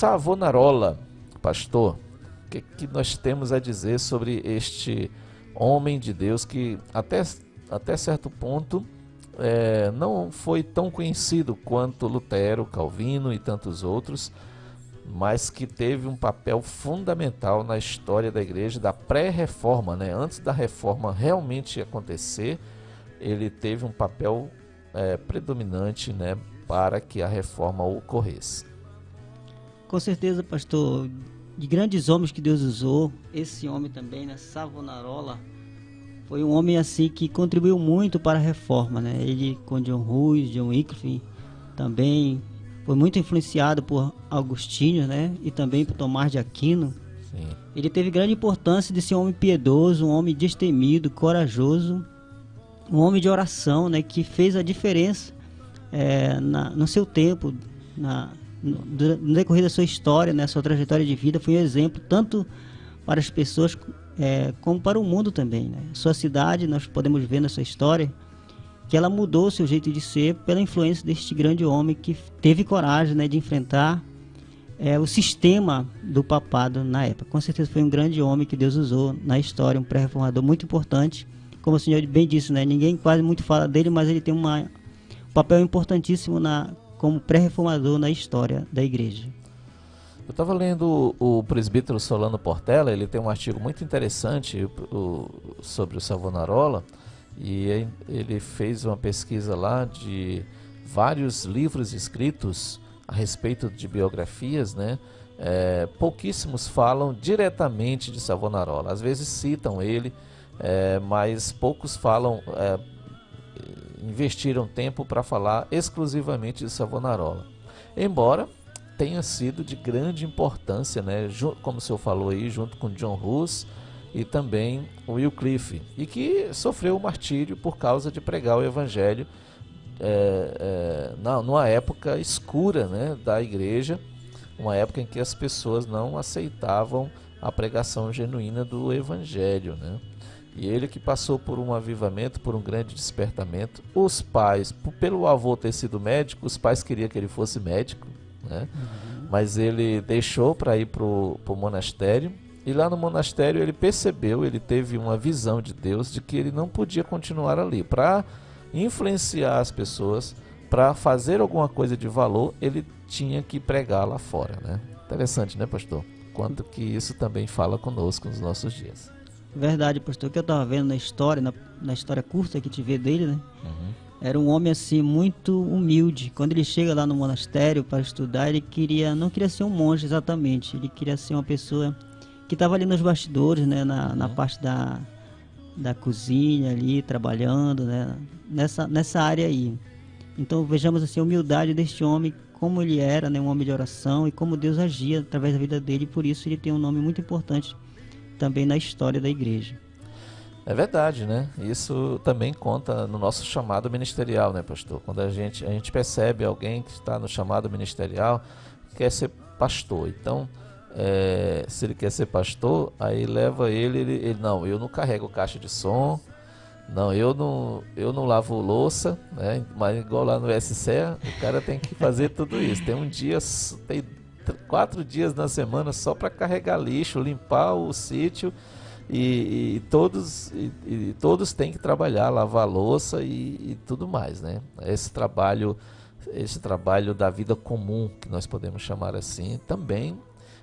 Savonarola, pastor, o que nós temos a dizer sobre este homem de Deus que até certo ponto não foi tão conhecido quanto Lutero, Calvino e tantos outros, mas que teve um papel fundamental na história da igreja, da pré-reforma, né? Antes da reforma realmente acontecer, ele teve um papel predominante, né, para que a reforma ocorresse. Com certeza, pastor, de grandes homens que Deus usou, esse homem também, né, Savonarola, foi um homem assim que contribuiu muito para a reforma, né? Ele com John Hus, John Wycliffe, também foi muito influenciado por Agostinho, né? E também por Tomás de Aquino. Sim. Ele teve grande importância de ser um homem piedoso, um homem destemido, corajoso, um homem de oração, né? Que fez a diferença no seu tempo, no decorrer da sua história, né? Sua trajetória de vida, foi um exemplo tanto para as pessoas como para o mundo também, né? Sua cidade, nós podemos ver na sua história que ela mudou o seu jeito de ser pela influência deste grande homem que teve coragem, né, de enfrentar o sistema do papado na época. Com certeza foi um grande homem que Deus usou na história, um pré-reformador muito importante. Como o senhor bem disse, né, ninguém quase muito fala dele, mas ele tem um papel importantíssimo como pré-reformador na história da igreja. Eu estava lendo o presbítero Solano Portela, ele tem um artigo muito interessante sobre o Savonarola, e ele fez uma pesquisa lá de vários livros escritos a respeito de biografias, né? Pouquíssimos falam diretamente de Savonarola, às vezes citam ele, mas poucos falam, investiram tempo para falar exclusivamente de Savonarola, embora tenha sido de grande importância, né? Como o senhor falou aí, junto com John Hus e também o Wycliffe, e que sofreu o martírio por causa de pregar o evangelho numa época escura, né, da igreja, uma época em que as pessoas não aceitavam a pregação genuína do evangelho, né? E ele que passou por um avivamento, por um grande despertamento. Os pais, pelo avô ter sido médico, os pais queriam que ele fosse médico, né? Mas ele deixou para ir para o monastério, e lá no monastério ele percebeu, ele teve uma visão de Deus de que ele não podia continuar ali. Para influenciar as pessoas, para fazer alguma coisa de valor, ele tinha que pregar lá fora, né? Interessante, né, pastor? Quanto que isso também fala conosco nos nossos dias. Verdade, pastor, o que eu estava vendo na história, na história curta que te vê dele, né? Era um homem assim muito humilde. Quando ele chega lá no monastério para estudar, ele não queria ser um monge exatamente. Ele queria ser uma pessoa que estava ali nos bastidores, né, na parte da cozinha ali, trabalhando, né, nessa área aí. Então vejamos assim a humildade deste homem, como ele era, né, um homem de oração, e como Deus agia através da vida dele. Por isso ele tem um nome muito importante também na história da igreja. É verdade, né? Isso também conta no nosso chamado ministerial, né, pastor? Quando a gente percebe alguém que está no chamado ministerial, quer ser pastor. Então, se ele quer ser pastor, aí leva ele não, eu não carrego caixa de som, não, eu não lavo louça, né? Mas igual lá no SCE, o cara tem que fazer tudo isso. Tem 4 dias na semana só para carregar lixo, limpar o sítio. E todos têm que trabalhar, lavar louça e tudo mais, né? Esse trabalho da vida comum, que nós podemos chamar assim, também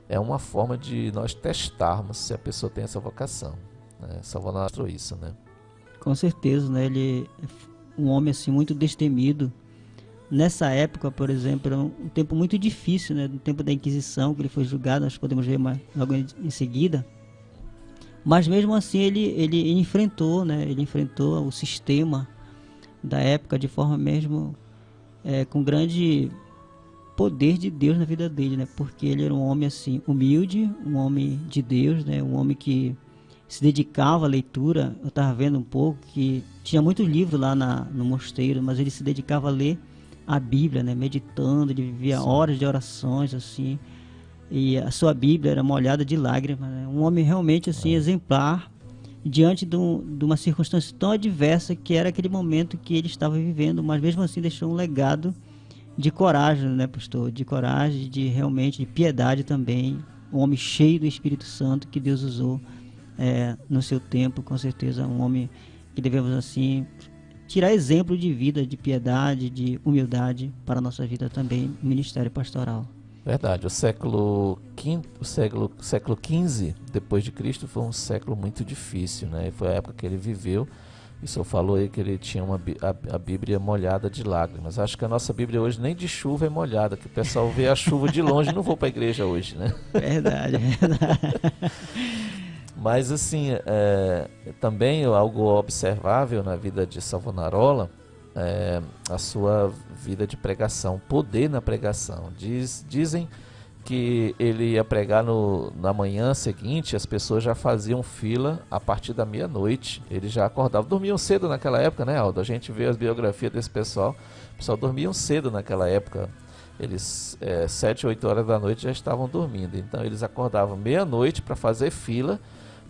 é uma forma de nós testarmos se a pessoa tem essa vocação, né? Savonarola mostrou isso, né? Com certeza, né? Ele é um homem assim muito destemido. Nessa época, por exemplo, era um tempo muito difícil, né? No tempo da Inquisição, que ele foi julgado, nós podemos ver logo em seguida. Mas mesmo assim ele enfrentou, né? Ele enfrentou o sistema da época de forma mesmo com grande poder de Deus na vida dele, né? Porque ele era um homem assim humilde, um homem de Deus, né? Um homem que se dedicava à leitura. Eu estava vendo um pouco que tinha muito livro lá no mosteiro, mas ele se dedicava a ler a Bíblia, né? Meditando, ele vivia horas de orações assim. E a sua Bíblia era molhada de lágrimas, né? Um homem realmente assim exemplar diante de uma circunstância tão adversa que era aquele momento que ele estava vivendo, mas mesmo assim deixou um legado de coragem, né, pastor? De coragem, de realmente, de piedade também. Um homem cheio do Espírito Santo que Deus usou no seu tempo, com certeza um homem que devemos assim tirar exemplo de vida, de piedade, de humildade para a nossa vida também, no ministério pastoral. Verdade, o século XV depois de Cristo foi um século muito difícil, né? Foi a época que ele viveu. O senhor falou aí que ele tinha a Bíblia molhada de lágrimas. Acho que a nossa Bíblia hoje nem de chuva é molhada, que o pessoal vê a chuva de longe e não vou para a igreja hoje, né? Verdade, verdade. Mas assim, também algo observável na vida de Savonarola é a sua vida de pregação, poder na pregação. Dizem que ele ia pregar na manhã seguinte, as pessoas já faziam fila a partir da meia-noite. Eles já acordavam, dormiam cedo naquela época, né, Aldo? A gente vê as biografias desse pessoal, o pessoal dormiam cedo naquela época. Eles, 7, 8 horas da noite já estavam dormindo. Então eles acordavam meia-noite para fazer fila,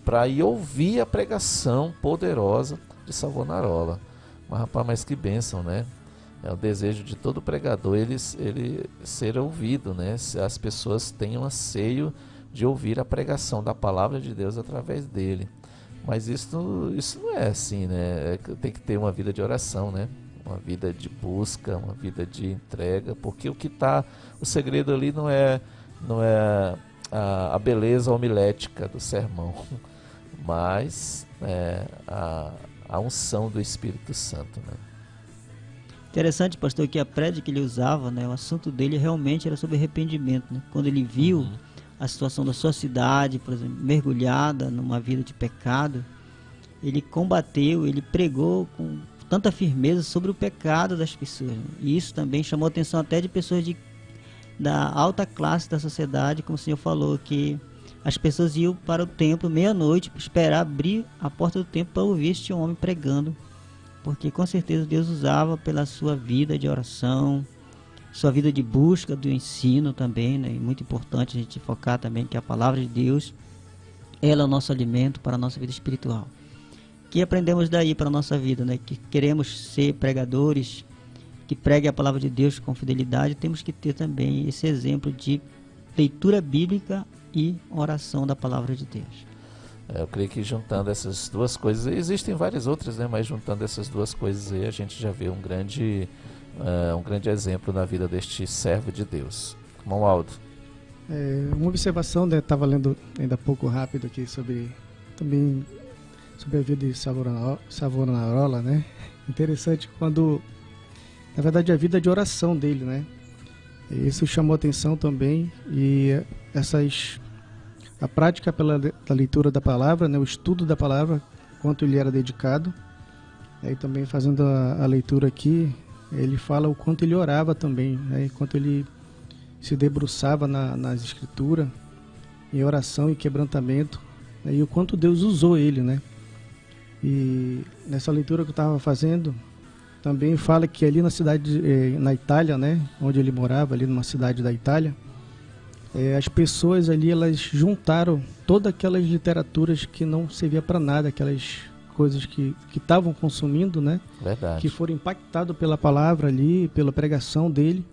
para ir ouvir a pregação poderosa de Savonarola. Mas rapaz, mas que bênção, né? É o desejo de todo pregador ele ser ouvido, né? As pessoas tenham anseio de ouvir a pregação da palavra de Deus através dele. Mas isso não é assim, né? Tem que ter uma vida de oração, né? Uma vida de busca, uma vida de entrega, porque o segredo ali não é a beleza homilética do sermão, mas a unção do Espírito Santo, né? Interessante, pastor, que a prédica que ele usava, né, o assunto dele realmente era sobre arrependimento, né? Quando ele viu a situação da sua cidade, por exemplo, mergulhada numa vida de pecado, ele combateu, ele pregou com tanta firmeza sobre o pecado das pessoas, né? E isso também chamou a atenção até de pessoas da alta classe da sociedade, como o senhor falou, que as pessoas iam para o templo meia-noite para esperar abrir a porta do templo para ouvir este homem pregando, porque com certeza Deus usava pela sua vida de oração, sua vida de busca do ensino também, né? E muito importante a gente focar também que a palavra de Deus, ela é o nosso alimento para a nossa vida espiritual. Que aprendemos daí para a nossa vida, né? Que queremos ser pregadores, que preguem a palavra de Deus com fidelidade, temos que ter também esse exemplo de leitura bíblica e oração da palavra de Deus. Eu creio que juntando essas duas coisas, existem várias outras, né? Mas juntando essas duas coisas aí, a gente já vê um grande exemplo na vida deste servo de Deus. Irmão Aldo. Uma observação, né? Estava lendo ainda há pouco rápido aqui sobre a vida de Savonarola, né? Interessante quando, na verdade, a vida de oração dele, né? Isso chamou atenção também, e a prática da leitura da palavra, né, o estudo da palavra, quanto ele era dedicado. Aí também fazendo a leitura aqui, ele fala o quanto ele orava também, né, quanto ele se debruçava nas escrituras, em oração e quebrantamento, né, e o quanto Deus usou ele, né. E nessa leitura que eu estava fazendo, também fala que ali na Itália, né, onde ele morava, ali numa cidade da Itália, as pessoas ali, elas juntaram todas aquelas literaturas que não servia para nada, aquelas coisas que estavam consumindo, né? Verdade. Que foram impactados pela palavra ali, pela pregação dele.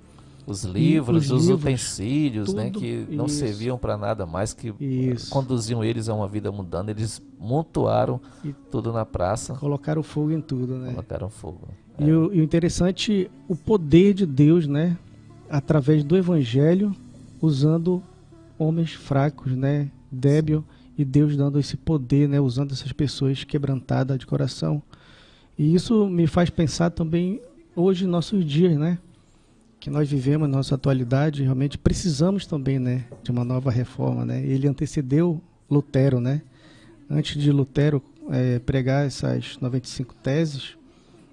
Os livros, os utensílios, tudo, né? Que não serviam para nada mais, que conduziam eles a uma vida mundana. Eles montoaram tudo na praça. Colocaram fogo em tudo, né? Colocaram fogo. E o interessante, o poder de Deus, né? Através do Evangelho, usando homens fracos, né, débil, e Deus dando esse poder, né, usando essas pessoas quebrantadas de coração. E isso me faz pensar também hoje, em nossos dias, né, que nós vivemos na nossa atualidade, realmente precisamos também, né, de uma nova reforma, né. Ele antecedeu Lutero, né. Antes de Lutero pregar essas 95 teses,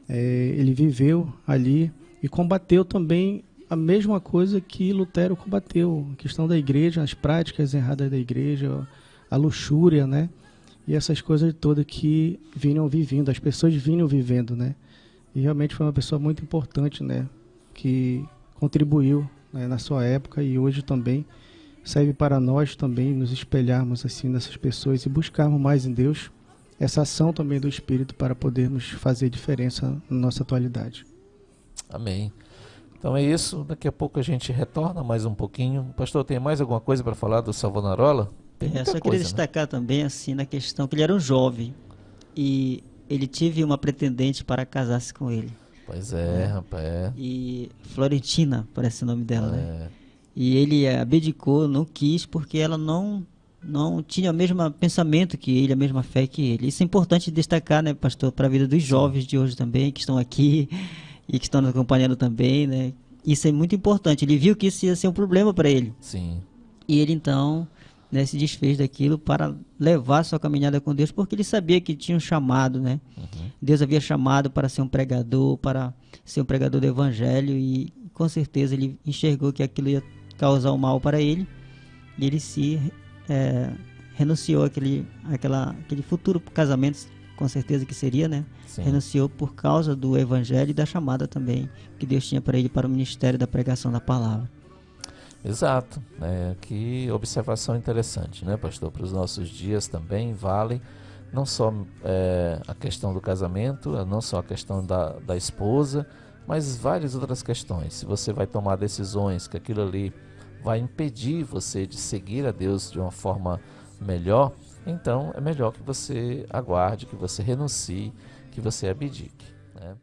ele viveu ali e combateu também a mesma coisa que Lutero combateu, a questão da igreja, as práticas erradas da igreja, a luxúria, né? E essas coisas todas que vinham vivendo, as pessoas vinham vivendo, né? E realmente foi uma pessoa muito importante, né? Que contribuiu, né, na sua época, e hoje também serve para nós também nos espelharmos assim nessas pessoas e buscarmos mais em Deus essa ação também do Espírito para podermos fazer diferença na nossa atualidade. Amém. Então é isso, daqui a pouco a gente retorna mais um pouquinho. Pastor, tem mais alguma coisa para falar do Savonarola? Tem muita Só queria coisa, né? destacar também, assim, na questão que ele era um jovem e ele teve uma pretendente para casar-se com ele. Pois é, rapaz, é. E Florentina, parece o nome dela, né? É, E ele abdicou, não quis, porque ela não tinha o mesmo pensamento que ele, a mesma fé que ele. Isso é importante destacar, né, pastor, para a vida dos jovens de hoje também, que estão aqui e que estão nos acompanhando também, né? Isso é muito importante. Ele viu que isso ia ser um problema para ele. sim, E ele então, né, se desfez daquilo para levar sua caminhada com Deus, porque ele sabia que tinha um chamado, né? Deus havia chamado para ser um pregador do evangelho, e com certeza ele enxergou que aquilo ia causar um mal para ele, e ele se renunciou àquele futuro casamento, com certeza que seria, né? sim. Renunciou por causa do evangelho e da chamada também que Deus tinha para ele, para o ministério da pregação da palavra. Exato, que observação interessante, né, pastor? Para os nossos dias também vale não só a questão do casamento, não só a questão da esposa, mas várias outras questões. Se você vai tomar decisões que aquilo ali vai impedir você de seguir a Deus de uma forma melhor, então é melhor que você aguarde, que você renuncie, que você abdique, né?